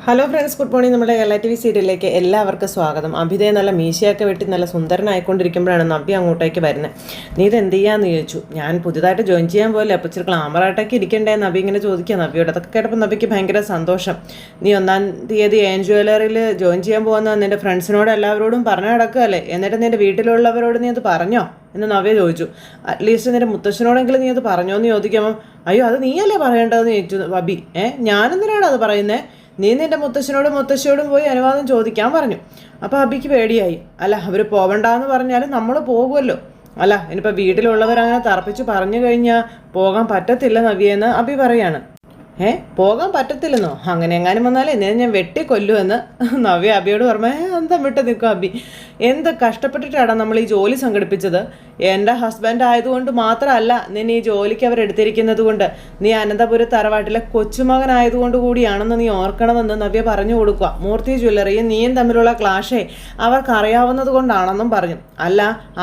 Hello friends, good morning. നമ്മുടെ Kerala TV സീരിയലിലേക്ക് എല്ലാവർക്കും സ്വാഗതം. അഭിതയെ നല്ല മീശയൊക്കെ വെട്ടി നല്ല സുന്ദരനായിക്കൊണ്ടിരിക്കുമ്പോഴാണ് നവ്യ അങ്ങോട്ടേക്ക് വരുന്നത്. നീ ഇത് എന്ത് ചെയ്യാന്ന് ചോദിച്ചു. ഞാൻ പുതിയതായിട്ട് ജോയിൻ ചെയ്യാൻ പോലെ അപ്പോൾ ഇച്ചിരി ഗ്ലാമറായിട്ടൊക്കെ ഇരിക്കണ്ടേ നവ്യ ഇങ്ങനെ ചോദിക്കുക. നവ്യോട് അതൊക്കെ കേട്ടപ്പോൾ നവ്യക്ക് ഭയങ്കര സന്തോഷം. നീ 1-ാം തീയതി AN ജ്വല്ലറിയിൽ ജോയിൻ ചെയ്യാൻ പോകുന്ന നിൻ്റെ ഫ്രണ്ട്സിനോട് എല്ലാവരോടും പറഞ്ഞു നടക്കുകയല്ലേ, എന്നിട്ട് നിൻ്റെ വീട്ടിലുള്ളവരോട് നീ അത് പറഞ്ഞോ എന്ന് നവ്യ ചോദിച്ചു. അറ്റ്ലീസ്റ്റ് നിൻ്റെ മുത്തശ്ശനോടെങ്കിലും നീ അത് പറഞ്ഞോ എന്ന് ചോദിക്കുമ്പം അയ്യോ അത് നീയല്ലേ പറയേണ്ടതെന്ന് ചോദിച്ചു അബി. ഞാനെന്തിനാണ് അത് പറയുന്നത്? നീ നിൻ്റെ മുത്തശ്ശനോടും മുത്തശ്ശിയോടും പോയി അനുവാദം ചോദിക്കാൻ പറഞ്ഞു. അപ്പോൾ അബിക്ക് പേടിയായി. അല്ല, അവർ പോവണ്ടെന്ന് പറഞ്ഞാലും നമ്മൾ പോകുമല്ലോ. അല്ല, ഇനിയിപ്പോൾ വീട്ടിലുള്ളവരങ്ങനെ തറപ്പിച്ച് പറഞ്ഞു കഴിഞ്ഞാൽ പോകാൻ പറ്റത്തില്ല നവ്യെന്ന് അബി പറയാണ്. പോകാൻ പറ്റത്തില്ലെന്നോ? അങ്ങനെ എങ്ങാനും വന്നാലേ എന്നെ ഞാൻ വെട്ടിക്കൊല്ലുമെന്ന് നവ്യ അബിയോട് പറഞ്ഞു. എന്താ വിട്ട് നിൽക്കും അബി, എന്ത് കഷ്ടപ്പെട്ടിട്ടാണ് നമ്മൾ ഈ ജോലി സംഘടിപ്പിച്ചത്. എൻ്റെ ഹസ്ബൻഡ് ആയതുകൊണ്ട് മാത്രമല്ല നിന്നെ ഈ ജോലിക്ക് അവരെടുത്തിരിക്കുന്നത് കൊണ്ട്, നീ അനന്തപുര തറവാട്ടിലെ കൊച്ചുമകനായതുകൊണ്ട് കൂടിയാണെന്ന് നീ ഓർക്കണമെന്ന് നവ്യ പറഞ്ഞു കൊടുക്കുക. മൂർത്തി ജ്വല്ലറിയും നീയും തമ്മിലുള്ള ക്ലാഷേ അവർക്കറിയാവുന്നത് കൊണ്ടാണെന്നും പറഞ്ഞു. അല്ല,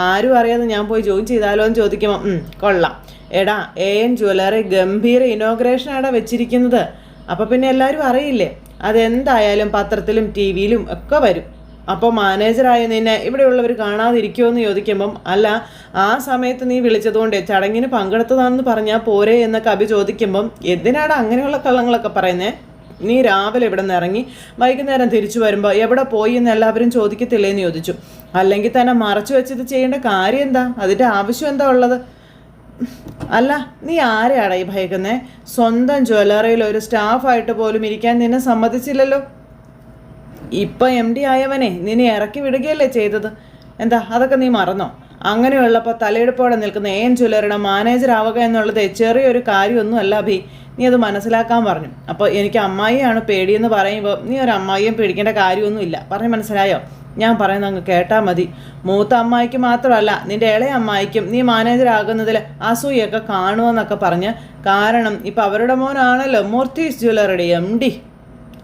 ആരും അറിയാതെ ഞാൻ പോയി ജോയിൻ ചെയ്താലോ എന്ന് ചോദിക്കുമ്പോൾ കൊള്ളാം എടാ, AN ജ്വല്ലറി ഗംഭീര ഇനോഗ്രേഷനാണ് വെച്ചിരിക്കുന്നത്. അപ്പോൾ പിന്നെ എല്ലാവരും അറിയില്ലേ, അതെന്തായാലും പത്രത്തിലും TV-യിലും ഒക്കെ വരും. അപ്പോൾ മാനേജറായ നിന്നെ ഇവിടെയുള്ളവർ കാണാതിരിക്കുമോ എന്ന് ചോദിക്കുമ്പം അല്ല, ആ സമയത്ത് നീ വിളിച്ചതുകൊണ്ട് ചടങ്ങിന് പങ്കെടുത്തതാണെന്ന് പറഞ്ഞാൽ പോരെ എന്നൊക്കെ അബി ചോദിക്കുമ്പം എന്തിനാണ് അങ്ങനെയുള്ള കള്ളങ്ങളൊക്കെ പറയുന്നത്? നീ രാവിലെ ഇവിടെ നിന്ന് ഇറങ്ങി വൈകുന്നേരം തിരിച്ചു വരുമ്പോൾ എവിടെ പോയി എന്ന് എല്ലാവരും ചോദിക്കത്തില്ലേന്ന് ചോദിച്ചു. അല്ലെങ്കിൽ തന്നെ മറച്ചു വെച്ചത് ചെയ്യേണ്ട കാര്യം എന്താ? അതിൻ്റെ ആവശ്യം എന്താ ഉള്ളത്? അല്ല, നീ ആരെയാടാ ഈ ഭയക്കുന്നേ? സ്വന്തം ജ്വല്ലറിയിൽ ഒരു സ്റ്റാഫായിട്ട് പോലും ഇരിക്കാൻ നിന്നെ സമ്മതിച്ചില്ലല്ലോ. ഇപ്പം MD ആയവനെ നിന്നെ ഇറക്കി വിടുകയല്ലേ ചെയ്തത്. എന്താ അതൊക്കെ നീ മറന്നോ? അങ്ങനെയുള്ളപ്പോൾ തലയെടുപ്പോടെ നിൽക്കുന്ന AN ജ്വല്ലറിയുടെ മാനേജർ ആവുക എന്നുള്ളത് ചെറിയൊരു കാര്യമൊന്നും അല്ല അഭി, നീ അത് മനസ്സിലാക്കാൻ പറഞ്ഞു. അപ്പോൾ എനിക്ക് അമ്മായിയാണ് പേടിയെന്ന് പറയുമ്പോൾ നീ ഒരു അമ്മായിയും പേടിക്കേണ്ട കാര്യമൊന്നുമില്ല. പറഞ്ഞ് മനസ്സിലായോ? ഞാൻ പറയുന്നത് അങ്ങ് കേട്ടാൽ മതി. മൂത്ത അമ്മായിക്ക് മാത്രമല്ല നിൻ്റെ ഇളയ അമ്മായിക്കും നീ മാനേജർ ആകുന്നതിൽ അസൂയൊക്കെ കാണുമെന്നൊക്കെ പറഞ്ഞ്, കാരണം ഇപ്പം അവരുടെ മോനാണല്ലോ മൂർത്തീസ് ജ്വല്ലറിയുടെ MD.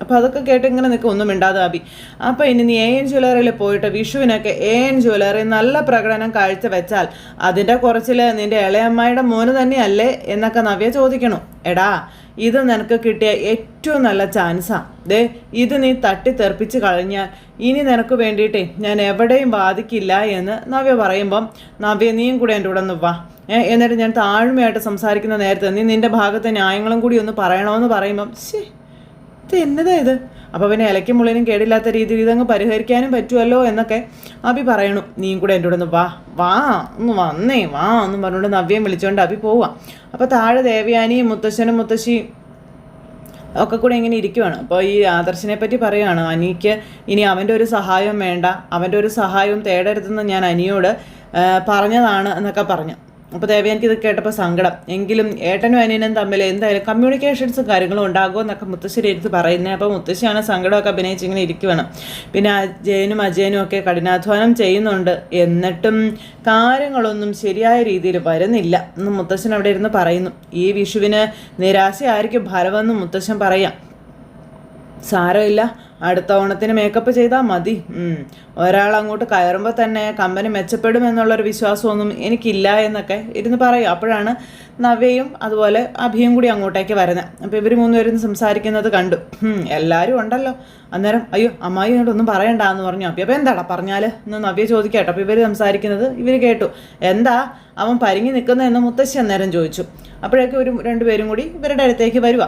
അപ്പോൾ അതൊക്കെ കേട്ട് ഇങ്ങനെ നിൽക്കും, ഒന്നും മിണ്ടാതെ അബി. അപ്പോൾ ഇനി നീ AN ജ്വല്ലറിയിൽ പോയിട്ട് വിഷുവിനൊക്കെ AN ജ്വല്ലറി നല്ല പ്രകടനം കാഴ്ചവെച്ചാൽ അതിൻ്റെ കുറച്ചിൽ നിൻ്റെ ഇളയമ്മയുടെ മോന് തന്നെയല്ലേ എന്നൊക്കെ നവ്യ ചോദിക്കണു. എടാ, ഇത് നിനക്ക് കിട്ടിയ ഏറ്റവും നല്ല ചാൻസാണ്. ഇത് നീ തട്ടിത്തെറിപ്പിച്ച് കഴിഞ്ഞാൽ ഇനി നിനക്ക് വേണ്ടിയിട്ടേ ഞാൻ എവിടെയും ബാധിക്കില്ല എന്ന് നവ്യ പറയുമ്പം നവ്യ നീയും കൂടെ എൻ്റെ കൂടെ ഒന്ന് വാ, എന്നിട്ട് ഞാൻ താഴ്മയായിട്ട് സംസാരിക്കുന്ന നേരത്തെ നീ നിൻ്റെ ഭാഗത്തെ ന്യായങ്ങളും കൂടി ഒന്ന് പറയണമെന്ന് പറയുമ്പം ഇത് എന്നതാ ഇത്? അപ്പോൾ പിന്നെ ഇലയ്ക്കും മുള്ളിനും കേടില്ലാത്ത രീതിയിൽ ഇതങ്ങ് പരിഹരിക്കാനും പറ്റുമല്ലോ എന്നൊക്കെ അബി പറയണു. നീയും കൂടെ എൻ്റെ കൂടെ ഒന്ന് വാ ഒന്ന് വന്നേ വാ എന്നും പറഞ്ഞുകൊണ്ട് നവ്യം വിളിച്ചുകൊണ്ട് അബി പോവാം. അപ്പോൾ താഴെ ദേവയാനിയും മുത്തശ്ശനും മുത്തശ്ശിയും ഒക്കെ കൂടെ ഇങ്ങനെ ഇരിക്കുവാണ്. അപ്പോൾ ഈ ആദർശിനെ പറ്റി പറയുകയാണ്. അനിക്ക് ഇനി അവൻ്റെ ഒരു സഹായവും വേണ്ട, അവൻ്റെ ഒരു സഹായവും തേടരുതെന്ന് ഞാൻ അനിയോട് പറഞ്ഞതാണ് എന്നൊക്കെ പറഞ്ഞു. അപ്പോൾ ദേവയാനിക്ക് ഇത് കേട്ടപ്പോൾ സങ്കടം. എങ്കിലും ഏട്ടനും അനിയനും തമ്മിൽ എന്തായാലും കമ്മ്യൂണിക്കേഷൻസും കാര്യങ്ങളും ഉണ്ടാകുമോ എന്നൊക്കെ മുത്തശ്ശേരി എടുത്ത് പറയുന്നത്. അപ്പോൾ മുത്തശ്ശിയാണ് സങ്കടമൊക്കെ അഭിനയിച്ച് ഇങ്ങനെ ഇരിക്കുവാണ്. പിന്നെ ജയനും അജയനും ഒക്കെ കഠിനാധ്വാനം ചെയ്യുന്നുണ്ട്, എന്നിട്ടും കാര്യങ്ങളൊന്നും ശരിയായ രീതിയിൽ വരുന്നില്ല എന്ന് മുത്തശ്ശൻ അവിടെ ഇരുന്ന് പറയുന്നു. ഈ വിഷുവിന് നിരാശയായിരിക്കും ഫലമെന്ന് മുത്തശ്ശൻ പറയാം. സാരമില്ല, അടുത്ത ഓണത്തിന് മേക്കപ്പ് ചെയ്താൽ മതി. ഒരാൾ അങ്ങോട്ട് കയറുമ്പോൾ തന്നെ കമ്പനി മെച്ചപ്പെടുമെന്നുള്ളൊരു വിശ്വാസമൊന്നും എനിക്കില്ല എന്നൊക്കെ ഇരുന്ന് പറയും. അപ്പോഴാണ് നവ്യയും അതുപോലെ അഭിയും കൂടി അങ്ങോട്ടേക്ക് വരുന്നത്. അപ്പോൾ ഇവർ മൂന്നുപേരും സംസാരിക്കുന്നത് കണ്ടു. എല്ലാവരും ഉണ്ടല്ലോ. അന്നേരം അയ്യോ അമ്മായി ഇങ്ങോട്ടൊന്നും പറയണ്ടെന്ന് പറഞ്ഞു അഭി. അപ്പോൾ എന്താടാ പറഞ്ഞാൽ എന്ന് നവ്യ ചോദിക്കട്ടോ. അപ്പോൾ ഇവർ സംസാരിക്കുന്നത് ഇവർ കേട്ടു. എന്താ അവൻ പരിങ്ങി നിൽക്കുന്നതെന്ന് മുത്തശ്ശി അന്നേരം ചോദിച്ചു. അപ്പോഴേക്കും ഒരു രണ്ടുപേരും കൂടി ഇവരുടെ അടുത്തേക്ക് വരുക.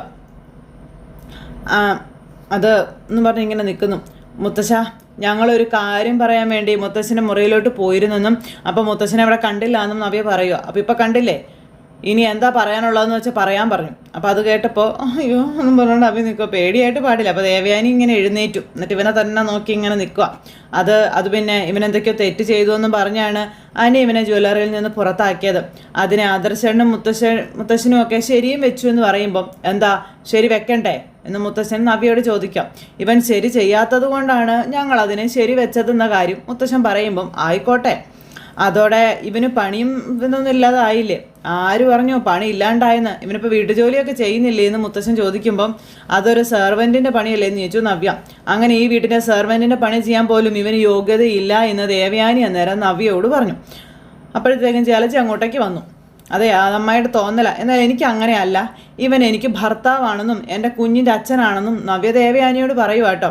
അത് എന്ന് പറഞ്ഞ് ഇങ്ങനെ നിൽക്കുന്നു. മുത്തശ്ശ, ഞങ്ങളൊരു കാര്യം പറയാൻ വേണ്ടി മുത്തശ്ശൻ്റെ മുറിയിലോട്ട് പോയിരുന്നെന്നും അപ്പോൾ മുത്തശ്ശനെ അവിടെ കണ്ടില്ല എന്നും നവ്യ പറയുക. അപ്പോൾ ഇപ്പോൾ കണ്ടില്ലേ, ഇനി എന്താ പറയാനുള്ളതെന്ന് വെച്ചാൽ പറയാൻ പറഞ്ഞു. അപ്പോൾ അത് കേട്ടപ്പോൾ അയ്യോ ഒന്നും പറഞ്ഞുകൊണ്ട് അഭി നിൽക്കുക. പേടിയായിട്ട് പാടില്ല. അപ്പോൾ ദേവയാനി ഇങ്ങനെ എഴുന്നേറ്റു. എന്നിട്ട് ഇവനെ തന്നെ നോക്കി ഇങ്ങനെ നിൽക്കുക. അത് പിന്നെ ഇവനെന്തൊക്കെയോ തെറ്റ് ചെയ്തു എന്നും പറഞ്ഞാണ് അനി ഇവനെ ജ്വല്ലറിയിൽ നിന്ന് പുറത്താക്കിയത്. അതിനെ ആദർശനും മുത്തശ്ശനും ഒക്കെ ശരിയും വെച്ചു എന്ന് പറയുമ്പം എന്താ ശരി വെക്കണ്ടേ എന്ന് മുത്തശ്ശൻ നവ്യയോട് ചോദിക്കാം. ഇവൻ ശരി ചെയ്യാത്തത് കൊണ്ടാണ് ഞങ്ങൾ അതിനെ ശരി വെച്ചതെന്ന കാര്യം മുത്തശ്ശൻ പറയുമ്പം ആയിക്കോട്ടെ, അതോടെ ഇവന് പണിയും ഇതൊന്നും ഇല്ലാതായില്ലേ? ആര് പറഞ്ഞു പണി ഇല്ലാണ്ടായെന്ന്? ഇവനിപ്പോൾ വീട്ടുജോലിയൊക്കെ ചെയ്യുന്നില്ലേ എന്ന് മുത്തശ്ശൻ ചോദിക്കുമ്പം അതൊരു സെർവൻറ്റിൻ്റെ പണിയല്ലേ എന്ന് ചോദിച്ചു നവ്യ. അങ്ങനെ ഈ വീട്ടിൻ്റെ സെർവൻറ്റിൻ്റെ പണി ചെയ്യാൻ പോലും ഇവന് യോഗ്യതയില്ല എന്ന് ദേവയാനി അന്നേരം നവ്യയോട് പറഞ്ഞു. അപ്പോഴത്തേക്കും ചേലച്ചി അങ്ങോട്ടേക്ക് വന്നു. അതെ അതമ്മയുടെ തോന്നല. എന്നാൽ എനിക്ക് അങ്ങനെയല്ല, ഇവൻ എനിക്ക് ഭർത്താവാണെന്നും എൻ്റെ കുഞ്ഞിൻ്റെ അച്ഛനാണെന്നും നവ്യ ദേവയാനിയോട് പറയുക കേട്ടോ.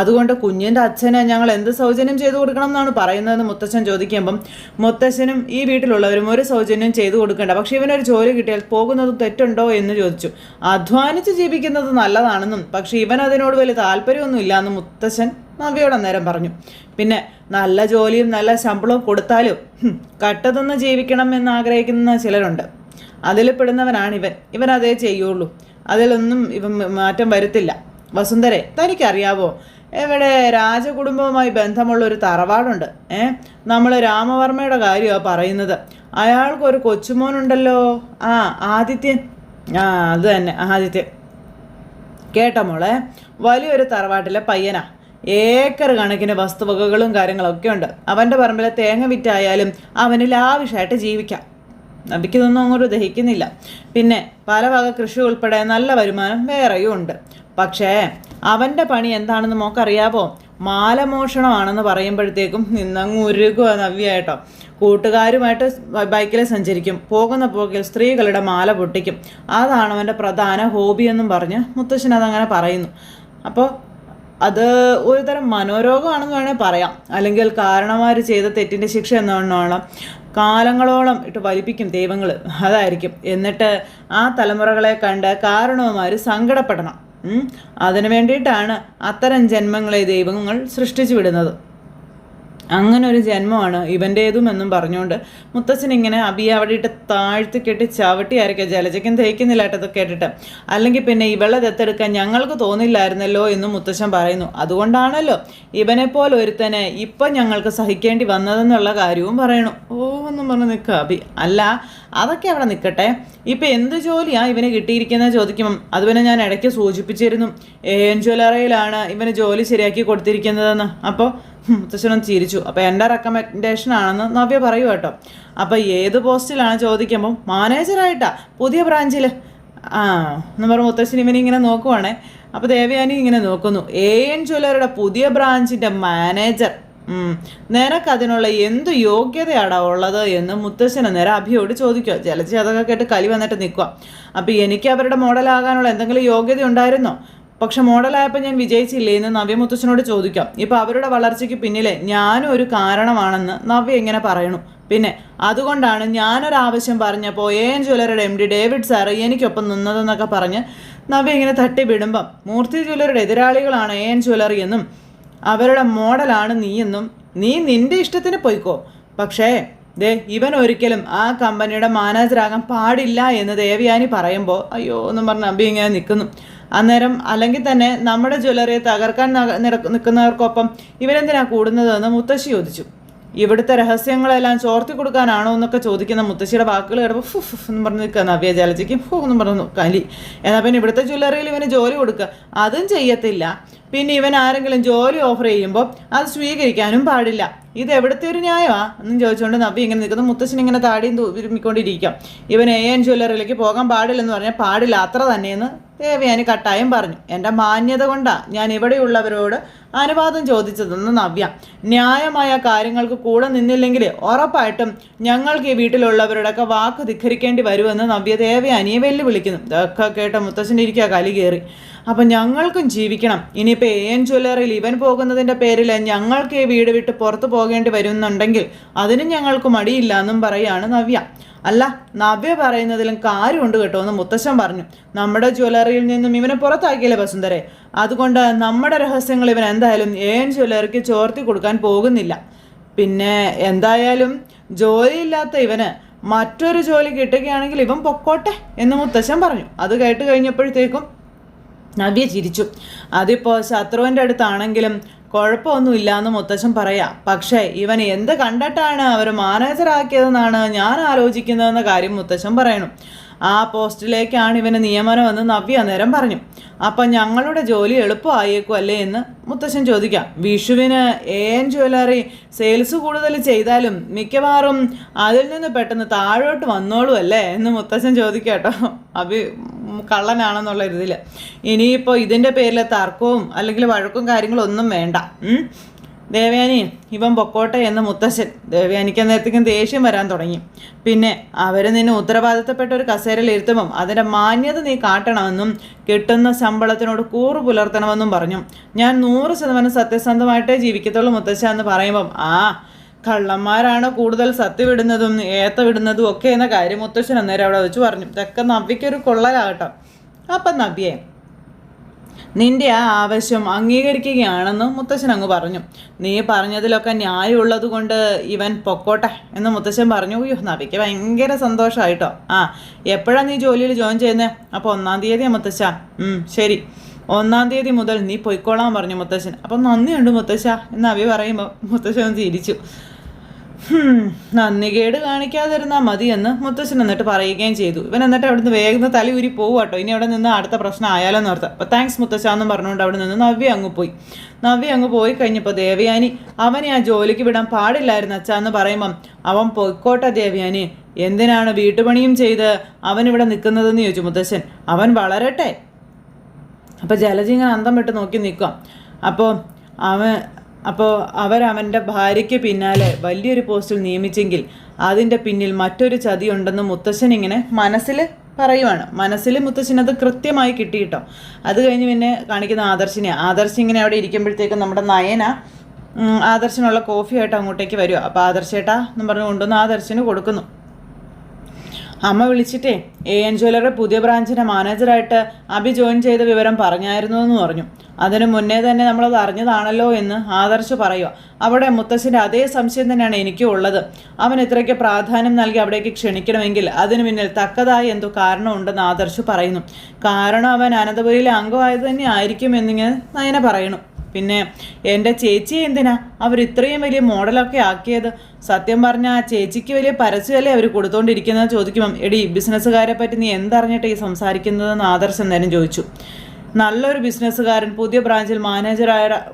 അതുകൊണ്ട് കുഞ്ഞിൻ്റെ അച്ഛന് ഞങ്ങൾ എന്ത് സൗജന്യം ചെയ്തു കൊടുക്കണം എന്നാണ് പറയുന്നതെന്ന് മുത്തച്ഛൻ ചോദിക്കുമ്പം മുത്തച്ഛനും ഈ വീട്ടിലുള്ളവരും ഒരു സൗജന്യം ചെയ്തു കൊടുക്കേണ്ട, പക്ഷെ ഇവനൊരു ജോലി കിട്ടിയാൽ പോകുന്നത് തെറ്റുണ്ടോ എന്ന് ചോദിച്ചു. അധ്വാനിച്ച് ജീവിക്കുന്നത് നല്ലതാണെന്നും പക്ഷെ ഇവൻ അതിനോട് വലിയ താല്പര്യമൊന്നും ഇല്ലയെന്നും മുത്തച്ഛൻ നവ്യയോട് അന്നേരം പറഞ്ഞു. പിന്നെ നല്ല ജോലിയും നല്ല ശമ്പളവും കൊടുത്താലും കട്ടതൊന്ന് ജീവിക്കണം എന്ന് ആഗ്രഹിക്കുന്ന ചിലരുണ്ട്. അതിൽ പെടുന്നവനാണ് ഇവൻ അതേ ചെയ്യുള്ളൂ. അതിലൊന്നും ഇവൻ മാറ്റം വരുത്തില്ല. വസുന്ധരെ, തനിക്കറിയാവോ, ഇവിടെ രാജകുടുംബവുമായി ബന്ധമുള്ള ഒരു തറവാടുണ്ട്. നമ്മൾ രാമവർമ്മയുടെ കാര്യമാണ് പറയുന്നത്. അയാൾക്കൊരു കൊച്ചുമോനുണ്ടല്ലോ, ആദിത്യൻ. അത് തന്നെ, ആദിത്യൻ. കേട്ടോ മോളെ, വലിയൊരു തറവാട്ടിലെ പയ്യനാ. ഏക്കർ കണക്കിന് വസ്തുവകകളും കാര്യങ്ങളൊക്കെ ഉണ്ട്. അവൻ്റെ പറമ്പിലെ തേങ്ങ വിറ്റായാലും അവന് ലാവിഷായിട്ട് ജീവിക്കാം. നബിക്കിതൊന്നും അങ്ങോട്ട് ദഹിക്കുന്നില്ല. പിന്നെ പല വക കൃഷി ഉൾപ്പെടെ നല്ല വരുമാനം വേറെയും ഉണ്ട്. പക്ഷേ അവൻ്റെ പണി എന്താണെന്ന് മോക്കറിയാവോ? മാലമോഷണമാണെന്ന് പറയുമ്പോഴത്തേക്കും നിന്നങ്ങ് ഉരുകുക നവ്യായിട്ടോ. കൂട്ടുകാരുമായിട്ട് ബൈക്കിൽ സഞ്ചരിക്കും, പോകുന്ന പോക്കിൽ സ്ത്രീകളുടെ മാല പൊട്ടിക്കും. അതാണ് അവൻ്റെ പ്രധാന ഹോബിയെന്നും പറഞ്ഞ് മുത്തശ്ശൻ അതങ്ങനെ പറയുന്നു. അപ്പോൾ അത് ഒരുതരം മനോരോഗമാണെന്ന് വേണേൽ പറയാം, അല്ലെങ്കിൽ കാരണന്മാർ ചെയ്ത തെറ്റിൻ്റെ ശിക്ഷ എന്നോണം കാലങ്ങളോളം ഇട്ട് വലിപ്പിക്കും ദൈവങ്ങൾ, അതായിരിക്കും. എന്നിട്ട് ആ തലമുറകളെ കണ്ട് കാരണവന്മാർ സങ്കടപ്പെടണം. അതിനു വേണ്ടിയിട്ടാണ് അത്തരം ജന്മങ്ങളെ ദൈവങ്ങൾ സൃഷ്ടിച്ചു വിടുന്നത്. അങ്ങനെ ഒരു ജന്മമാണ് ഇവൻ്റേതുമെന്നും പറഞ്ഞുകൊണ്ട് മുത്തച്ഛൻ ഇങ്ങനെ അബിയെ അവിടെ ഇട്ട് താഴ്ത്തി കെട്ടി ചവിട്ടിയായിരിക്കും. ജലജയ്ക്കും ദഹിക്കുന്നില്ല കേട്ടത് കേട്ടിട്ട്. അല്ലെങ്കിൽ പിന്നെ ഇവളെ ദത്തെടുക്കാൻ ഞങ്ങൾക്ക് തോന്നില്ലായിരുന്നല്ലോ എന്നും മുത്തച്ഛൻ പറയുന്നു. അതുകൊണ്ടാണല്ലോ ഇവനെപ്പോലെ ഒരുത്തനെ ഇപ്പം ഞങ്ങൾക്ക് സഹിക്കേണ്ടി വന്നതെന്നുള്ള കാര്യവും പറയണു. എന്നും പറഞ്ഞ് നിൽക്കുക അബി. അല്ല, അതൊക്കെ അവിടെ നിൽക്കട്ടെ. ഇപ്പം എന്ത് ജോലിയാണ് ഇവന് കിട്ടിയിരിക്കുന്നത് ചോദിക്കുമ്പം അത് പിന്നെ ഞാൻ ഇടയ്ക്ക് സൂചിപ്പിച്ചിരുന്നു. AN ജ്വല്ലറിയിലാണ് ഇവന് ജോലി ശരിയാക്കി കൊടുത്തിരിക്കുന്നതെന്ന്. അപ്പോൾ മുത്തശ്ശനും ചിരിച്ചു. അപ്പോൾ എൻ്റെ റെക്കമെൻഡേഷൻ ആണെന്ന് നവ്യ പറയൂ കേട്ടോ. അപ്പോൾ ഏത് പോസ്റ്റിലാണ് ചോദിക്കുമ്പം മാനേജറായിട്ടാ, പുതിയ ബ്രാഞ്ചിൽ. എന്ന് പറഞ്ഞ മുത്തശ്ശൻ ഇവനിങ്ങനെ നോക്കുവാണേ. അപ്പോൾ ദേവയാനി ഇങ്ങനെ നോക്കുന്നു. AN ജ്വല്ലറിയുടെ പുതിയ ബ്രാഞ്ചിൻ്റെ മാനേജർ. നിനക്കതിനുള്ള എന്ത് യോഗ്യതയാടാ ഉള്ളത് എന്ന് മുത്തശ്ശന് നേരെ അഭിയോട് ചോദിക്കുക. ജലജി അതൊക്കെ കേട്ട് കലി വന്നിട്ട് നിൽക്കുക. അപ്പോൾ എനിക്ക് അവരുടെ മോഡലാകാനുള്ള എന്തെങ്കിലും യോഗ്യത ഉണ്ടായിരുന്നോ? പക്ഷെ മോഡലായപ്പോൾ ഞാൻ വിജയിച്ചില്ലേ എന്ന് നവ്യ മുത്തച്ഛനോട് ചോദിക്കാം. ഇപ്പോൾ അവരുടെ വളർച്ചയ്ക്ക് പിന്നിലെ ഞാനും ഒരു കാരണമാണെന്ന് നവ്യ ഇങ്ങനെ പറയണു. പിന്നെ അതുകൊണ്ടാണ് ഞാനൊരാവശ്യം പറഞ്ഞപ്പോൾ AN ജ്വല്ലറിയുടെ MD ഡേവിഡ് സാറ് എനിക്കൊപ്പം നിന്നതെന്നൊക്കെ പറഞ്ഞ് നവ്യ ഇങ്ങനെ തട്ടിവിടുമ്പം മൂർത്തി ജ്വല്ലറിയുടെ എതിരാളികളാണ് AN ജ്വല്ലറി എന്നും അവരുടെ മോഡലാണ് നീയെന്നും നീ നിൻ്റെ ഇഷ്ടത്തിന് പോയിക്കോ, പക്ഷേ ഇവൻ ഒരിക്കലും ആ കമ്പനിയുടെ മാനേജറാകാൻ പാടില്ല എന്ന് ദേവയാനി പറയുമ്പോൾ അയ്യോ എന്നും പറഞ്ഞ് അബി ഇങ്ങനെ നിൽക്കുന്നു. അന്നേരം അല്ലെങ്കിൽ തന്നെ നമ്മുടെ ജ്വല്ലറിയെ തകർക്കാൻ നിൽക്കുന്നവർക്കൊപ്പം ഇവരെന്തിനാ കൂടുന്നതെന്ന് മുത്തശ്ശി ചോദിച്ചു. ഇവിടുത്തെ രഹസ്യങ്ങളെല്ലാം ചോർത്തി കൊടുക്കാനാണോ എന്നൊക്കെ ചോദിക്കുന്ന മുത്തശ്ശിയുടെ വാക്കുകൾ കേട്ടപ്പോൾ ഫുഫ് എന്ന് പറഞ്ഞ് നിൽക്കുക നവ്യ. ജലജയ്ക്ക് എന്നും പറഞ്ഞു കലി. എന്നാൽ പിന്നെ ഇവിടുത്തെ ജ്വല്ലറിയിൽ ഇവന് ജോലി കൊടുക്കുക, അതും ചെയ്യത്തില്ല. പിന്നെ ഇവൻ ആരെങ്കിലും ജോലി ഓഫർ ചെയ്യുമ്പോൾ അത് സ്വീകരിക്കാനും പാടില്ല. ഇത് എവിടുത്തെ ഒരു ന്യായമാണ് എന്നും ചോദിച്ചുകൊണ്ട് നവ്യ ഇങ്ങനെ നിൽക്കുന്നു. മുത്തശ്ശൻ ഇങ്ങനെ താടിയും വിരുമ്മിക്കൊണ്ടിരിക്കാം. ഇവൻ AN ജ്വല്ലറിയിലേക്ക് പോകാൻ പാടില്ലെന്ന് പറഞ്ഞാൽ പാടില്ല, അത്ര തന്നെയെന്ന് ദേവയാനി കട്ടായം പറഞ്ഞു. എൻ്റെ മാന്യത കൊണ്ടാണ് ഞാൻ ഇവിടെയുള്ളവരോട് അനുവാദം ചോദിച്ചതെന്ന് നവ്യ. ന്യായമായ കാര്യങ്ങൾക്ക് കൂടെ നിന്നില്ലെങ്കിൽ ഉറപ്പായിട്ടും ഞങ്ങൾക്ക് ഈ വീട്ടിലുള്ളവരുടെയൊക്കെ വാക്ക് ധിഖരിക്കേണ്ടി വരുമെന്ന് നവ്യ ദേവയാനിയെ വെല്ലുവിളിക്കുന്നു. ഇതൊക്കെ കേട്ട മുത്തശ്ശൻ്റെ ഇരിക്കുക കലി കയറി. അപ്പം ഞങ്ങൾക്കും ജീവിക്കണം. ഇനിയിപ്പോൾ AN ജ്വല്ലറിയിൽ ഇവൻ പോകുന്നതിൻ്റെ പേരിൽ ഞങ്ങൾക്ക് ഈ വീട് വിട്ട് പുറത്ത് പോകേണ്ടി വരുന്നുണ്ടെങ്കിൽ അതിനും ഞങ്ങൾക്ക് മടിയില്ല എന്നും പറയുകയാണ് നവ്യ. അല്ല, നവ്യ പറയുന്നതിലും കാര്യമുണ്ട് കേട്ടോ എന്ന് മുത്തശ്ശൻ പറഞ്ഞു. നമ്മുടെ ജ്വല്ലറിയിൽ നിന്നും ഇവനെ പുറത്താക്കിയില്ലേ വസുന്ധരെ, അതുകൊണ്ട് നമ്മുടെ രഹസ്യങ്ങൾ ഇവൻ എന്തായാലും AN ജ്വല്ലറിക്ക് ചോർത്തി കൊടുക്കാൻ പോകുന്നില്ല. പിന്നെ എന്തായാലും ജോലിയില്ലാത്ത ഇവന് മറ്റൊരു ജോലി കിട്ടുകയാണെങ്കിൽ ഇവൻ പൊക്കോട്ടെ എന്ന് മുത്തശ്ശൻ പറഞ്ഞു. അത് കേട്ട് കഴിഞ്ഞപ്പോഴത്തേക്കും നവ്യ ചിരിച്ചു. അതിപ്പോൾ ശത്രുവിൻ്റെ അടുത്താണെങ്കിലും കുഴപ്പമൊന്നുമില്ല എന്ന് മുത്തശ്ശൻ പറയാം. പക്ഷേ ഇവൻ എന്ത് കണ്ടിട്ടാണ് അവർ മാനേജറാക്കിയതെന്നാണ് ഞാൻ ആലോചിക്കുന്നതെന്ന കാര്യം മുത്തശ്ശൻ പറയണം. ആ പോസ്റ്റിലേക്കാണ് ഇവന് നിയമനമെന്ന് നവ്യ അന്നേരം പറഞ്ഞു. അപ്പം ഞങ്ങളുടെ ജോലി എളുപ്പമായേക്കും അല്ലേ എന്ന് മുത്തശ്ശൻ ചോദിക്കാം. വിഷുവിന് AN ജ്വല്ലറി സെയിൽസ് കൂടുതൽ ചെയ്താലും മിക്കവാറും അതിൽ നിന്ന് പെട്ടെന്ന് താഴോട്ട് വന്നോളൂ അല്ലേ എന്ന് മുത്തശ്ശൻ ചോദിക്കാം കേട്ടോ. കള്ളനാണെന്നുള്ള ഇതിൽ. ഇനിയിപ്പോൾ ഇതിൻ്റെ പേരിൽ തർക്കവും അല്ലെങ്കിൽ വഴക്കും കാര്യങ്ങളൊന്നും വേണ്ട. ദേവയാനി ഇവൻ പൊക്കോട്ടെ എന്ന് മുത്തശ്ശൻ. ദേവയാനിക്ക് അന്നേരത്തേക്കും ദേഷ്യം വരാൻ തുടങ്ങി. പിന്നെ അവർ നിന്നെ ഉത്തരവാദിത്തപ്പെട്ട ഒരു കസേരയിൽ ഇരുത്തുമ്പം അതിൻ്റെ മാന്യത നീ കാട്ടണമെന്നും കിട്ടുന്ന ശമ്പളത്തിനോട് കൂറ് പുലർത്തണമെന്നും പറഞ്ഞു. ഞാൻ 100% സത്യസന്ധമായിട്ടേ ജീവിക്കത്തുള്ളൂ മുത്തശ്ശ എന്ന് പറയുമ്പം കള്ളന്മാരാണ് കൂടുതൽ സത്യവിടുന്നതും ഏത്തവിടുന്നതും ഒക്കെ എന്ന കാര്യം മുത്തശ്ശൻ അന്നേരം അവിടെ വെച്ച് പറഞ്ഞു. ഇതൊക്കെ നവ്യയ്ക്കൊരു കൊള്ളലാകട്ടോ. അപ്പം നവ്യേ, നിന്റെ ആ ആവശ്യം അംഗീകരിക്കുകയാണെന്ന് മുത്തശ്ശൻ അങ്ങ് പറഞ്ഞു. നീ പറഞ്ഞതിലൊക്കെ ന്യായമുള്ളത് കൊണ്ട് ഇവൻ പൊക്കോട്ടെ എന്ന് മുത്തശ്ശൻ പറഞ്ഞു. അയ്യോ, നവിക്ക് ഭയങ്കര സന്തോഷമായിട്ടോ. എപ്പോഴാണ് നീ ജോലിയിൽ ജോയിൻ ചെയ്യുന്നത്? അപ്പോൾ 1-ാം തീയതിയാണ് മുത്തശ്ശ. ശരി, 1-ാം തീയതി മുതൽ നീ പൊയ്ക്കോളാൻ പറഞ്ഞു മുത്തശ്ശൻ. അപ്പം നന്ദിയുണ്ട് മുത്തശ്ശ എന്ന് അവി പറയുമ്പോൾ മുത്തശ്ശൻ ചിരിച്ചു. നന്ദികേട് കാണിക്കാതിരുന്നാൽ മതി എന്ന് മുത്തശ്ശൻ എന്നിട്ട് പറയുകയും ചെയ്തു. ഇവൻ എന്നിട്ട് അവിടുന്ന് വേഗം തലി ഉരി പോവാട്ടോ. ഇനി അവിടെ നിന്ന് അടുത്ത പ്രശ്നം ആയാലോ എന്ന് ഓർത്ത്. അപ്പോൾ താങ്ക്സ് മുത്തശ്ശ എന്നും പറഞ്ഞുകൊണ്ട് അവിടെ നിന്ന് നവ്യ അങ്ങ് പോയി. നവ്യ അങ്ങ് പോയി കഴിഞ്ഞപ്പോൾ ദേവയാനി അവനെ ആ ജോലിക്ക് വിടാൻ പാടില്ലായിരുന്നു അച്ഛാ എന്ന് പറയുമ്പം അവൻ പൊയ്ക്കോട്ടെ ദേവയാനി, എന്തിനാണ് വീട്ടുപണിയും ചെയ്ത് അവനിവിടെ നിൽക്കുന്നതെന്ന് ചോദിച്ചു മുത്തശ്ശൻ. അവൻ വളരട്ടെ. അപ്പോൾ ജലജ ഇങ്ങനെ അന്തം വിട്ട് നോക്കി നിൽക്കുക. അപ്പോൾ അവരവൻ്റെ ഭാര്യയ്ക്ക് പിന്നാലെ വലിയൊരു പോസ്റ്റിൽ നിയമിച്ചെങ്കിൽ അതിൻ്റെ പിന്നിൽ മറ്റൊരു ചതിയുണ്ടെന്ന് മുത്തശ്ശൻ ഇങ്ങനെ മനസ്സിൽ പറയുവാണ്. മനസ്സിൽ മുത്തശ്ശനത് കൃത്യമായി കിട്ടിയിട്ടോ. അത് കഴിഞ്ഞ് പിന്നെ കാണിക്കുന്ന ആദർശ് ഇങ്ങനെ അവിടെ ഇരിക്കുമ്പോഴത്തേക്കും നമ്മുടെ നയന ആദർശിനുള്ള കോഫിയായിട്ട് അങ്ങോട്ടേക്ക് വരുമോ. അപ്പോൾ ആദർശേട്ടാ എന്ന് പറഞ്ഞ് കൊണ്ടുവന്ന് ആദർശിന് കൊടുക്കുന്നു. അമ്മ വിളിച്ചിട്ടേ AN ജ്വല്ലറി പുതിയ ബ്രാഞ്ചിൻ്റെ മാനേജറായിട്ട് അഭി ജോയിൻ ചെയ്ത വിവരം പറഞ്ഞായിരുന്നു എന്ന് പറഞ്ഞു. അതിനു മുന്നേ തന്നെ നമ്മളത് അറിഞ്ഞതാണല്ലോ എന്ന് ആദർശ് പറയുക. അവിടെ മുത്തശ്ശൻ്റെ അതേ സംശയം തന്നെയാണ് എനിക്കും ഉള്ളത്. അവൻ ഇത്രയ്ക്ക് പ്രാധാന്യം നൽകി അവിടേക്ക് ക്ഷണിക്കണമെങ്കിൽ അതിനു പിന്നിൽ തക്കതായ എന്തോ കാരണമുണ്ടെന്ന് ആദർശ് പറയുന്നു. കാരണം അവൻ അനന്തപുരിയിലെ അംഗമായത് തന്നെ ആയിരിക്കും എന്നിങ്ങനെ നയന പറയുന്നു. പിന്നെ എൻ്റെ ചേച്ചി എന്തിനാ അവർ ഇത്രയും വലിയ മോഡലൊക്കെ ആക്കിയത്? സത്യം പറഞ്ഞാൽ ആ ചേച്ചിക്ക് വലിയ പരസ്യമല്ലേ അവർ കൊടുത്തോണ്ടിരിക്കുന്നത് ചോദിക്കുമ്പം, എടി ബിസിനസ്സുകാരെ പറ്റി നീ എന്തറിഞ്ഞിട്ട് ഈ സംസാരിക്കുന്നതെന്ന് ആദർശ് എന്തായാലും ചോദിച്ചു. നല്ലൊരു ബിസിനസ്സുകാരൻ പുതിയ ബ്രാഞ്ചിൽ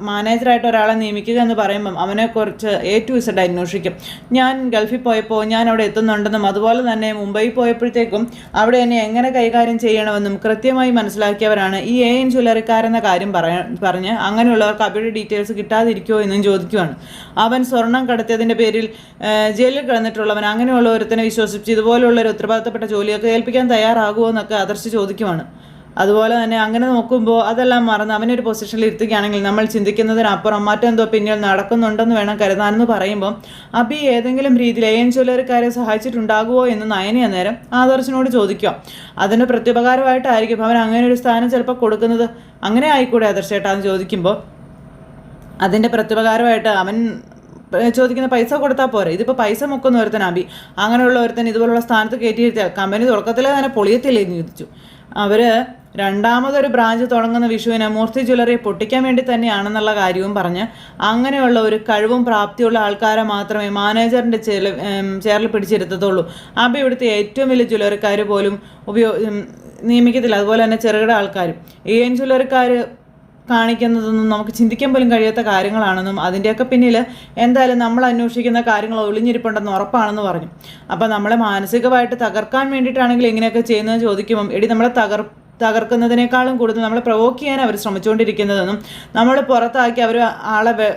മാനേജറായിട്ട് ഒരാളെ നിയമിക്കുക എന്ന് പറയുമ്പം അവനെക്കുറിച്ച് A to Z അന്വേഷിക്കും. ഞാൻ ഗൾഫിൽ പോയപ്പോൾ ഞാൻ അവിടെ എത്തുന്നുണ്ടെന്നും അതുപോലെ തന്നെ മുംബൈ പോയപ്പോഴത്തേക്കും അവിടെ എന്നെ എങ്ങനെ കൈകാര്യം ചെയ്യണമെന്നും കൃത്യമായി മനസ്സിലാക്കിയവരാണ് ഈ AN ജ്വല്ലറിക്കാരെന്ന കാര്യം പറഞ്ഞ് അങ്ങനെയുള്ളവർക്ക് അവരുടെ ഡീറ്റെയിൽസ് കിട്ടാതിരിക്കുമോ എന്നും ചോദിക്കുവാണ്. അവൻ സ്വർണം കടത്തിയതിൻ്റെ പേരിൽ ജയിലിൽ കിടന്നിട്ടുള്ളവൻ അങ്ങനെയുള്ള ഒരുത്തനെ വിശ്വസിച്ച് ഇതുപോലുള്ളൊരു ഉത്തരവാദിത്തപ്പെട്ട ജോലിയൊക്കെ ഏൽപ്പിക്കാൻ തയ്യാറാകുമോ എന്നൊക്കെ ആദർശ് ചോദിക്കുവാണ്. അതുപോലെ തന്നെ അങ്ങനെ നോക്കുമ്പോൾ അതെല്ലാം മറന്ന് അവനൊരു പൊസിഷനിൽ ഇരുത്തുകയാണെങ്കിൽ നമ്മൾ ചിന്തിക്കുന്നതിനപ്പുറം മറ്റെന്തോ പിന്നിൽ നടക്കുന്നുണ്ടെന്ന് വേണം കരുതാനെന്ന് പറയുമ്പോൾ അഭി ഏതെങ്കിലും രീതിയിൽ AN ജ്വല്ലറിക്കാരെ സഹായിച്ചിട്ടുണ്ടാകുമോ എന്ന് നയനി അന്നേരം ആദർശിനോട് ചോദിക്കുക. അതിന് പ്രത്യുപകാരമായിട്ടായിരിക്കും അവൻ അങ്ങനെ ഒരു സ്ഥാനം ചിലപ്പോൾ കൊടുക്കുന്നത്. അങ്ങനെ ആയിക്കൂടെ ആദർശേട്ടാന്ന് ചോദിക്കുമ്പോൾ അതിൻ്റെ പ്രത്യുപകാരമായിട്ട് അവൻ ചോദിക്കുന്ന പൈസ കൊടുത്താൽ പോരെ. ഇതിപ്പോൾ പൈസ മുക്കുന്ന ഒരുത്തൻ അഭി അങ്ങനെയുള്ള ഒരുത്തൻ ഇതുപോലുള്ള സ്ഥാനത്ത് കയറ്റിയിരുത്തിയാൽ കമ്പനി തുടക്കത്തിലെ തന്നെ പൊളിയത്തില്ലേ എന്ന് ചോദിച്ചു. അവർ രണ്ടാമതൊരു ബ്രാഞ്ച് തുടങ്ങുന്ന വിഷുവിന് മൂർത്തി ജ്വല്ലറി പൊട്ടിക്കാൻ വേണ്ടി തന്നെയാണെന്നുള്ള കാര്യവും പറഞ്ഞ് അങ്ങനെയുള്ള ഒരു കഴിവും പ്രാപ്തിയുള്ള ആൾക്കാരെ മാത്രമേ മാനേജറിൻ്റെ ചെയറിൽ പിടിച്ചിരുത്തത്തുള്ളൂ. അഭി ഇവിടുത്തെ ഏറ്റവും വലിയ ജ്വല്ലറിക്കാർ പോലും നിയമിക്കത്തില്ല. അതുപോലെ തന്നെ ചെറുകിട ആൾക്കാരും AN ജ്വല്ലറിക്കാർ കാണിക്കുന്നതൊന്നും നമുക്ക് ചിന്തിക്കാൻ പോലും കഴിയാത്ത കാര്യങ്ങളാണെന്നും അതിൻ്റെയൊക്കെ പിന്നിൽ എന്തായാലും നമ്മൾ അന്വേഷിക്കുന്ന കാര്യങ്ങൾ ഒളിഞ്ഞിരിപ്പുണ്ടെന്ന് ഉറപ്പാണെന്ന് പറഞ്ഞു. അപ്പോൾ നമ്മളെ മാനസികമായിട്ട് തകർക്കാൻ വേണ്ടിയിട്ടാണെങ്കിൽ ഇങ്ങനെയൊക്കെ ചെയ്യുന്നതെന്ന് ചോദിക്കുമ്പം എടി നമ്മളെ തകർക്കുന്നതിനേക്കാളും കൂടുതൽ നമ്മളെ പ്രൊവോക്ക് ചെയ്യാൻ അവർ ശ്രമിച്ചുകൊണ്ടിരിക്കുന്നതെന്നും നമ്മൾ പുറത്താക്കി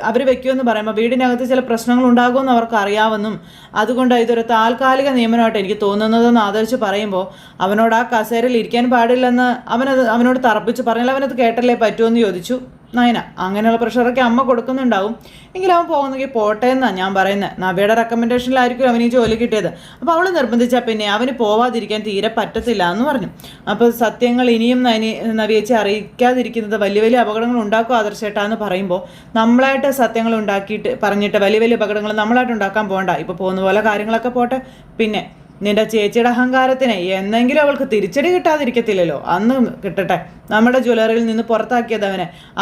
അവർ വെക്കുമെന്ന് പറയുമ്പോൾ വീടിനകത്ത് ചില പ്രശ്നങ്ങൾ ഉണ്ടാകുമെന്ന് അവർക്ക് അറിയാമെന്നും അതുകൊണ്ട് ഇതൊരു താൽക്കാലിക നിയമനമായിട്ട് എനിക്ക് തോന്നുന്നതെന്ന് ആദർശ് പറയുമ്പോൾ അവനോട് ആ കസേരയിൽ ഇരിക്കാൻ പാടില്ലെന്ന് അവനോട് തറപ്പിച്ച് പറഞ്ഞാൽ അവനത് കേട്ടല്ലേ പറ്റുമെന്ന് ചോദിച്ചു നയന. അങ്ങനെയുള്ള പ്രഷറൊക്കെ അമ്മ കൊടുക്കുന്നുണ്ടാവും. എങ്കിലും അവൻ പോകുന്നെങ്കിൽ പോട്ടെ എന്നാണ് ഞാൻ പറയുന്നത്. നവ്യയുടെ റെക്കമെൻഡേഷനിലായിരിക്കും അവന് ഈ ജോലി കിട്ടിയത്. അപ്പോൾ അവൾ നിർബന്ധിച്ചാൽ പിന്നെ അവന് പോവാതിരിക്കാൻ തീരെ പറ്റത്തില്ല എന്ന് പറഞ്ഞു. അപ്പോൾ സത്യങ്ങൾ ഇനിയും നവ്യേച്ചി അറിയിക്കാതിരിക്കുന്നത് വലിയ വലിയ അപകടങ്ങൾ ഉണ്ടാക്കും ആദർശേട്ടാന്ന് പറയുമ്പോൾ നമ്മളായിട്ട് സത്യങ്ങൾ ഉണ്ടാക്കിയിട്ട് പറഞ്ഞിട്ട് വലിയ വലിയ അപകടങ്ങൾ നമ്മളായിട്ട് ഉണ്ടാക്കാൻ പോകണ്ട. ഇപ്പോൾ പോകുന്ന പോലെ കാര്യങ്ങളൊക്കെ പോട്ടെ. പിന്നെ നിന്റെ ചേച്ചിയുടെ അഹങ്കാരത്തിന് എന്നെങ്കിലും അവൾക്ക് തിരിച്ചടി കിട്ടാതിരിക്കത്തില്ലല്ലോ. അന്ന് കിട്ടട്ടെ. നമ്മുടെ ജ്വല്ലറിയിൽ നിന്ന് പുറത്താക്കിയത്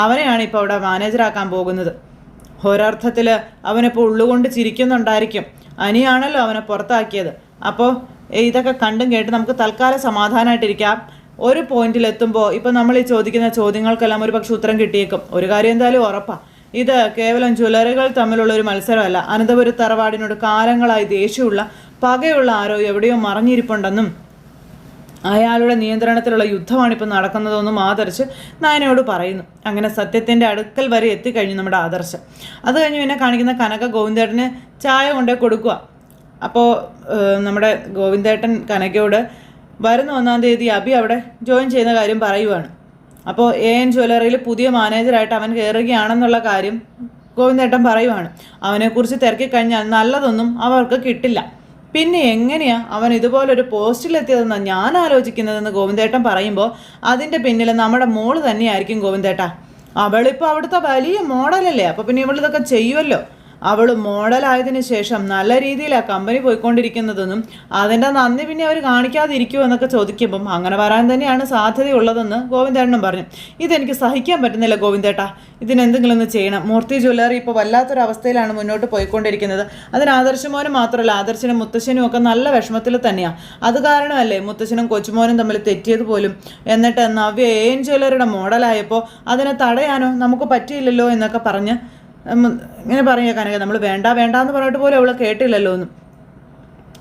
അവനെയാണ് ഇപ്പോൾ അവിടെ മാനേജറാക്കാൻ പോകുന്നത്. ഒരർത്ഥത്തിൽ അവനിപ്പോൾ ഉള്ളുകൊണ്ട് ചിരിക്കുന്നുണ്ടായിരിക്കും. അനിയാണല്ലോ അവനെ പുറത്താക്കിയത്. അപ്പോൾ ഇതൊക്കെ കണ്ടും കേട്ട് നമുക്ക് തൽക്കാലം സമാധാനമായിട്ടിരിക്കാം. ഒരു പോയിന്റിലെത്തുമ്പോൾ ഇപ്പോൾ നമ്മൾ ഈ ചോദിക്കുന്ന ചോദ്യങ്ങൾക്കെല്ലാം ഒരു പക്ഷെ ഉത്തരം കിട്ടിയേക്കും. ഒരു കാര്യം എന്തായാലും ഉറപ്പാണ്, ഇത് കേവലം ജ്വല്ലറികൾ തമ്മിലുള്ള ഒരു മത്സരമല്ല. അനന്തപുര തറവാടിനോട് കാലങ്ങളായി ദേഷ്യമുള്ള പകയുള്ള ആരോ എവിടെയോ മറിഞ്ഞിരിപ്പുണ്ടെന്നും അയാളുടെ നിയന്ത്രണത്തിലുള്ള യുദ്ധമാണിപ്പോൾ നടക്കുന്നതെന്നും ആദർശ് നയനയോട് പറയുന്നു. അങ്ങനെ സത്യത്തിൻ്റെ അടുക്കൽ വരെ എത്തിക്കഴിഞ്ഞു നമ്മുടെ ആദർശ്. അത് കഴിഞ്ഞ് പിന്നെ കാണിക്കുന്ന കനക ഗോവിന്ദേട്ടന് ചായ കൊണ്ടേ കൊടുക്കുക. അപ്പോൾ നമ്മുടെ ഗോവിന്ദേട്ടൻ കനകയോട് വരുന്ന 1-ാം തീയതി അബി അവിടെ ജോയിൻ ചെയ്യുന്ന കാര്യം പറയുവാണ്. അപ്പോൾ AN ജ്വല്ലറിയിൽ പുതിയ മാനേജറായിട്ട് അവൻ കയറുകയാണെന്നുള്ള കാര്യം ഗോവിന്ദേട്ടൻ പറയുവാണ്. അവനെക്കുറിച്ച് തിരക്കിക്കഴിഞ്ഞാൽ നല്ലതൊന്നും അവർക്ക് കിട്ടില്ല. പിന്നെ എങ്ങനെയാ അവൻ ഇതുപോലൊരു പോസ്റ്റിലെത്തിയതെന്നാണ് ഞാൻ ആലോചിക്കുന്നതെന്ന് ഗോവിന്ദേട്ടൻ പറയുമ്പോൾ അതിൻ്റെ പിന്നിൽ നമ്മുടെ മോള് തന്നെയായിരിക്കും ഗോവിന്ദേട്ടാ. അവളിപ്പോൾ അവിടുത്തെ വലിയ മോഡലല്ലേ, അപ്പോൾ പിന്നെ ഇവളിതൊക്കെ ചെയ്യുമല്ലോ. അവൾ മോഡലായതിനു ശേഷം നല്ല രീതിയിലാണ് കമ്പനി പോയിക്കൊണ്ടിരിക്കുന്നതെന്നും അതിൻ്റെ നന്ദി പിന്നെ അവർ കാണിക്കാതിരിക്കുമോ എന്നൊക്കെ ചോദിക്കുമ്പം അങ്ങനെ വരാൻ തന്നെയാണ് സാധ്യതയുള്ളതെന്ന് ഗോവിന്ദേട്ടനും പറഞ്ഞു. ഇതെനിക്ക് സഹിക്കാൻ പറ്റുന്നില്ല ഗോവിന്ദേട്ടാ, ഇതിനെന്തെങ്കിലും ഒന്ന് ചെയ്യണം. മൂർത്തി ജ്വല്ലറി ഇപ്പോൾ വല്ലാത്തൊരവസ്ഥയിലാണ് മുന്നോട്ട് പോയിക്കൊണ്ടിരിക്കുന്നത്. അതിന് ആദർശമോനും മാത്രമല്ല, ആദർശനും മുത്തശ്ശനും ഒക്കെ നല്ല വിഷമത്തിൽ തന്നെയാണ്. അത് കാരണമല്ലേ മുത്തശ്ശനും കൊച്ചുമോനും തമ്മിൽ തെറ്റിയത് പോലും. എന്നിട്ട് നവ്യ AN ജ്വല്ലറിയുടെ മോഡലായപ്പോൾ അതിനെ തടയാനോ നമുക്ക് പറ്റിയില്ലല്ലോ എന്നൊക്കെ പറഞ്ഞ് ഇങ്ങനെ പറയുക കനക. നമ്മൾ വേണ്ട എന്ന് പറഞ്ഞിട്ട് പോലും അവൾ കേട്ടില്ലല്ലോ എന്നും.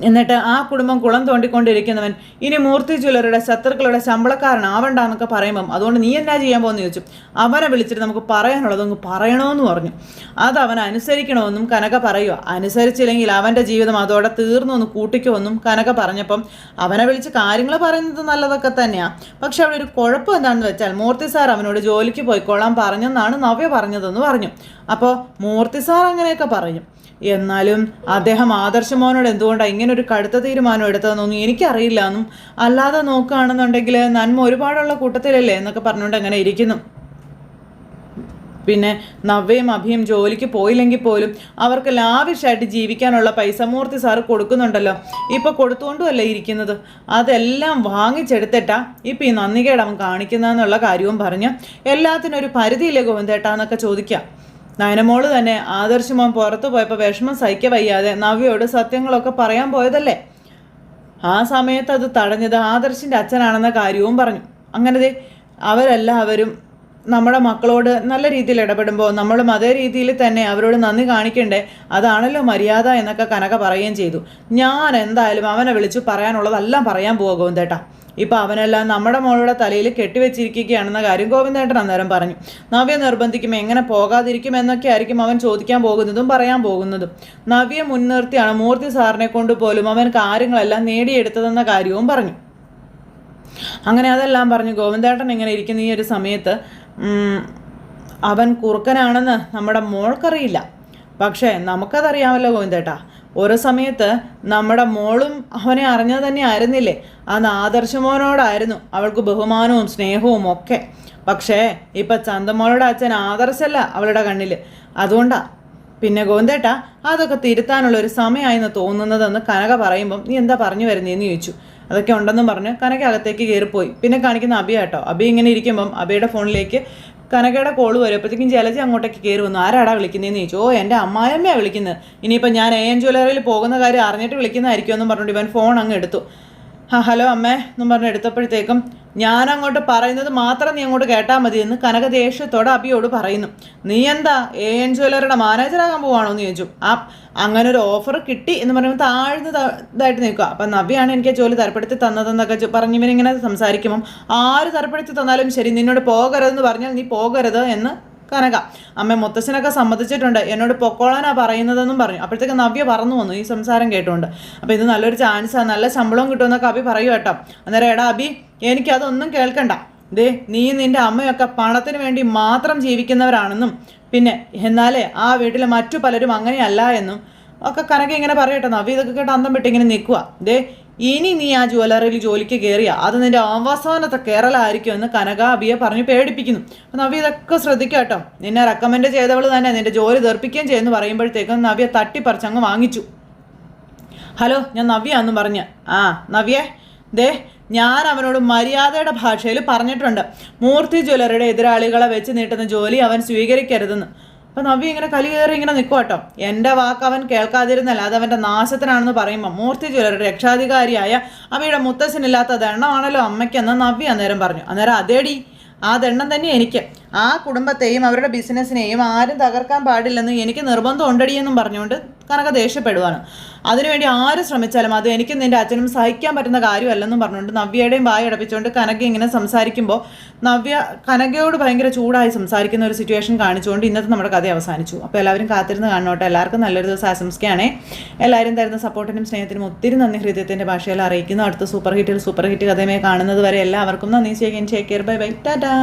എന്നിട്ട് ആ കുടുംബം കുളം തോണ്ടിക്കൊണ്ടിരിക്കുന്നവൻ ഇനി മൂർത്തി ജ്വല്ലറിയുടെ ശത്രുക്കളുടെ ശമ്പളക്കാരനാവണ്ടെന്നൊക്കെ പറയുമ്പം അതുകൊണ്ട് നീ എന്നാ ചെയ്യാൻ പോകുന്ന ചോദിച്ചു. അവനെ വിളിച്ചിട്ട് നമുക്ക് പറയാനുള്ളതൊന്ന് പറയണമെന്ന് പറഞ്ഞു. അത് അവൻ അനുസരിക്കണമെന്നും കനക പറയുക. അനുസരിച്ചില്ലെങ്കിൽ അവൻ്റെ ജീവിതം അതോടെ തീർന്നു എന്ന് കൂട്ടിക്കുമെന്നും കനക പറഞ്ഞപ്പം അവനെ വിളിച്ച് കാര്യങ്ങൾ പറയുന്നത് നല്ലതൊക്കെ തന്നെയാണ്. പക്ഷെ അവിടെ ഒരു കുഴപ്പം എന്താണെന്ന് വെച്ചാൽ മൂർത്തി സാർ അവനോട് ജോലിക്ക് പോയിക്കൊള്ളാൻ പറഞ്ഞെന്നാണ് നവ്യ പറഞ്ഞതെന്ന് പറഞ്ഞു. അപ്പോൾ മൂർത്തി സാർ അങ്ങനെയൊക്കെ പറയും, എന്നാലും അദ്ദേഹം ആദർശമോനോട് എന്തുകൊണ്ടാണ് ഇങ്ങനൊരു കടുത്ത തീരുമാനം എടുത്തതെന്നൊന്നും എനിക്കറിയില്ല എന്നും, അല്ലാതെ നോക്കുകയാണെന്നുണ്ടെങ്കിൽ നന്മ ഒരുപാടുള്ള കൂട്ടത്തിലല്ലേ എന്നൊക്കെ പറഞ്ഞുകൊണ്ട് അങ്ങനെ ഇരിക്കുന്നു. പിന്നെ നവ്യയും അഭിയും ജോലിക്ക് പോയില്ലെങ്കിൽ പോലും അവർക്ക് ലാവിഷായിട്ട് ജീവിക്കാനുള്ള പൈസ മൂർത്തി സാറ് കൊടുക്കുന്നുണ്ടല്ലോ. ഇപ്പോൾ കൊടുത്തുകൊണ്ടുമല്ലേ ഇരിക്കുന്നത്. അതെല്ലാം വാങ്ങിച്ചെടുത്തിട്ടാ ഇപ്പം ഈ നന്ദികേട് അവൻ കാണിക്കുന്നതെന്നുള്ള കാര്യവും പറഞ്ഞ് എല്ലാത്തിനും ഒരു പരിധിയില്ലേ ഗോവിന്ദേട്ടാന്നൊക്കെ ചോദിക്കാം. നയനമോള് തന്നെ ആദർശമോൻ പുറത്തു പോയപ്പോൾ വിഷമം സഹിക്ക വയ്യാതെ നവ്യയോട് സത്യങ്ങളൊക്കെ പറയാൻ പോയതല്ലേ. ആ സമയത്ത് അത് തടഞ്ഞത് ആദർശിൻ്റെ അച്ഛനാണെന്ന കാര്യവും പറഞ്ഞു. അങ്ങനെ അവരെല്ലാവരും നമ്മുടെ മക്കളോട് നല്ല രീതിയിൽ ഇടപെടുമ്പോൾ നമ്മളും അതേ രീതിയിൽ തന്നെ അവരോട് നന്ദി കാണിക്കണ്ടേ, അതാണല്ലോ മര്യാദ എന്നൊക്കെ കനക പറയുകയും ചെയ്തു. ഞാൻ എന്തായാലും അവനെ വിളിച്ചു പറയാനുള്ളതെല്ലാം പറയാൻ പോവാ ഗോവിന്ദേട്ടാ. ഇപ്പം അവനെല്ലാം നമ്മുടെ മോളുടെ തലയിൽ കെട്ടിവെച്ചിരിക്കുകയാണെന്ന കാര്യം ഗോവിന്ദേട്ടൻ അന്നേരം പറഞ്ഞു. നവ്യ നിർബന്ധിക്കുമ്പോൾ എങ്ങനെ പോകാതിരിക്കും എന്നൊക്കെ ആയിരിക്കും അവൻ ചോദിക്കാൻ പോകുന്നതും പറയാൻ പോകുന്നതും. നവ്യ മുൻനിർത്തിയാണ് മൂർത്തി സാറിനെ കൊണ്ട് പോലും അവൻ കാര്യങ്ങളെല്ലാം നേടിയെടുത്തതെന്ന കാര്യവും പറഞ്ഞു. അങ്ങനെ അതെല്ലാം പറഞ്ഞു ഗോവിന്ദേട്ടൻ ഇങ്ങനെ ഇരിക്കുന്ന ഈ ഒരു സമയത്ത് അവൻ കുറുക്കനാണെന്ന് നമ്മുടെ മോൾക്കറിയില്ല, പക്ഷേ നമുക്കതറിയാമല്ലോ ഗോവിന്ദേട്ടാ. ഓരോ സമയത്ത് നമ്മുടെ മോളും അവനെ അറിഞ്ഞത് തന്നെ ആയിരുന്നില്ലേ. അന്ന് ആദർശമോനോടായിരുന്നു അവൾക്ക് ബഹുമാനവും സ്നേഹവും ഒക്കെ. പക്ഷേ ഇപ്പം ചന്തമോളുടെ അച്ഛൻ ആദർശല്ല അവളുടെ കണ്ണിൽ. അതുകൊണ്ടാണ് പിന്നെ ഗോവിന്ദേട്ടാ അതൊക്കെ തിരുത്താനുള്ളൊരു സമയമായെന്ന് തോന്നുന്നതെന്ന് കനക പറയുമ്പം നീ എന്താ പറഞ്ഞു വരുന്നതെന്ന് ചോദിച്ചു. അതൊക്കെ ഉണ്ടെന്നും പറഞ്ഞ് കനക അകത്തേക്ക് കയറിപ്പോയി. പിന്നെ കാണിക്കുന്ന അബി കേട്ടോ. അബി ഇങ്ങനെ ഇരിക്കുമ്പം അബിയുടെ ഫോണിലേക്ക് കനകയുടെ കോള് വരും. അപ്പോഴത്തേക്കും ജലജ അങ്ങോട്ടേക്ക് കയറി വന്നു. ആരാടാ വിളിക്കുന്നതെന്ന് ചോദിച്ചു. ഓ എൻ്റെ അമ്മായിയമ്മയാണ് വിളിക്കുന്നത്, ഇനിയിപ്പോൾ ഞാൻ AN ജ്വല്ലറിയിൽ പോകുന്ന കാര്യം അറിഞ്ഞിട്ട് വിളിക്കുന്നതായിരിക്കും എന്നും പറഞ്ഞിട്ട് ഇവൻ ഫോൺ അങ്ങ് എടുത്തു. ഹലോ അമ്മേ എന്നും പറഞ്ഞ് എടുത്തപ്പോഴത്തേക്കും ഞാൻ അങ്ങോട്ട് പറയുന്നത് മാത്രം നീ അങ്ങോട്ട് കേട്ടാൽ മതി എന്ന് കനക ദേഷ്യത്തോടെ അബിയോട് പറയുന്നു. നീ എന്താ AN ജ്വല്ലറിയുടെ മാനേജറാകാൻ പോവാണോ എന്ന് ചോദിച്ചു. അങ്ങനെ ഒരു ഓഫർ കിട്ടി എന്ന് പറയുമ്പോൾ താഴ്ന്നതായിട്ട് നിൽക്കുക. അപ്പം നവ്യാണ് എനിക്ക് ജോലി തരപ്പെടുത്തി തന്നതെന്നൊക്കെ പറഞ്ഞിവനിങ്ങനെ സംസാരിക്കുമ്പം ആര് തരപ്പെടുത്തി തന്നാലും ശരി നിന്നോട് പോകരുതെന്ന് പറഞ്ഞാൽ നീ പോകരുത് എന്ന് കനക. അമ്മ മുത്തശ്ശനൊക്കെ സമ്മതിച്ചിട്ടുണ്ട്, എന്നോട് പൊക്കോളാനാണ് പറയുന്നതെന്നും പറഞ്ഞു. അപ്പോഴത്തേക്ക് നവ്യ പറന്നു വന്നു ഈ സംസാരം കേട്ടുകൊണ്ട്. അപ്പോൾ ഇത് നല്ലൊരു ചാൻസാണ്, നല്ല ശമ്പളവും കിട്ടുമെന്നൊക്കെ അബി പറയൂ കേട്ടോ. അന്നേരം എടാ അബി എനിക്കതൊന്നും കേൾക്കണ്ട, നീ നിൻ്റെ അമ്മയൊക്കെ പണത്തിന് വേണ്ടി മാത്രം ജീവിക്കുന്നവരാണെന്നും പിന്നെ എന്നാലേ ആ വീട്ടിലെ മറ്റു പലരും അങ്ങനെയല്ല എന്നും ഒക്കെ കനക ഇങ്ങനെ പറയട്ടെ. നവ്യ ഇതൊക്കെ കേട്ട് അന്തം വിട്ട് ഇങ്ങനെ നിൽക്കുക. ഇനി നീ ആ ജ്വല്ലറിയിൽ ജോലിക്ക് കയറിയ അത് നിന്റെ അവസാനത്തെ കേരളമായിരിക്കും എന്ന് കനക അബിയെ പറഞ്ഞ് പേടിപ്പിക്കുന്നു. അപ്പം നവ്യ ഇതൊക്കെ ശ്രദ്ധിക്കുക കേട്ടോ. നിന്നെ റെക്കമെൻഡ് ചെയ്തവൾ തന്നെ നിന്റെ ജോലി തീർപ്പിക്കുകയും ചെയ്യുമെന്ന് പറയുമ്പോഴത്തേക്കും നവ്യ തട്ടിപ്പറിച്ച് അങ്ങ് വാങ്ങിച്ചു. ഹലോ ഞാൻ നവ്യ എന്നും പറഞ്ഞ് നവ്യേ ഞാൻ അവനോട് മര്യാദയുടെ ഭാഷയിൽ പറഞ്ഞിട്ടുണ്ട്, മൂർത്തി ജ്വല്ലറിയുടെ എതിരാളികളെ വെച്ച് നീട്ടുന്ന ജോലി അവൻ സ്വീകരിക്കരുതെന്ന്. അപ്പം നവ്യ ഇങ്ങനെ കലി കയറി ഇങ്ങനെ നിൽക്കും കേട്ടോ. എൻ്റെ വാക്ക് അവൻ കേൾക്കാതിരുന്നല്ല, അത് അവൻ്റെ നാശത്തിനാണെന്ന് പറയുമ്പോൾ മൂർത്തി ജ്വല്ലറിയുടെ രക്ഷാധികാരിയായ അവയുടെ മുത്തശ്ശനില്ലാത്ത ദണ്ണമാണല്ലോ അമ്മയ്ക്കെന്ന് നവ്യ അന്നേരം പറഞ്ഞു. അന്നേരം അതേടി ആ ദണ്ണം തന്നെ എനിക്ക്, ആ കുടുംബത്തെയും അവരുടെ ബിസിനസ്സിനെയും ആരും തകർക്കാൻ പാടില്ലെന്ന് എനിക്ക് നിർബന്ധം ഉണ്ടടിയെന്നും പറഞ്ഞുകൊണ്ട് കനക ദേഷ്യപ്പെടുവാണ്. അതിനുവേണ്ടി ആര് ശ്രമിച്ചാലും അത് എനിക്കും നിൻ്റെ അച്ഛനും സഹിക്കാൻ പറ്റുന്ന കാര്യമല്ലെന്നും പറഞ്ഞുകൊണ്ട് നവ്യയുടെയും വായ അടപ്പിച്ചുകൊണ്ട് കനക ഇങ്ങനെ സംസാരിക്കുമ്പോൾ നവ്യ കനകയോട് ഭയങ്കര ചൂടായി സംസാരിക്കുന്ന ഒരു സിറ്റുവേഷൻ കാണിച്ചുകൊണ്ട് ഇന്നത്തെ നമ്മുടെ കഥ അവസാനിച്ചു. അപ്പോൾ എല്ലാവരും കാത്തിരുന്ന് കാണണോട്ടെ. എല്ലാവർക്കും നല്ലൊരു ദിവസം ആശംസിക്കുകയാണേ. എല്ലാവരും തരുന്ന സപ്പോർട്ടിനും സ്നേഹത്തിനും ഒത്തിരി നന്ദി ഹൃദയത്തിൻ്റെ ഭാഷയിൽ അറിയിക്കുന്നു. അടുത്ത സൂപ്പർ ഹിറ്റ് കഥയുമായി കാണുന്നത് വരെ എല്ലാവർക്കും നന്ദി. Bye bye, Tata.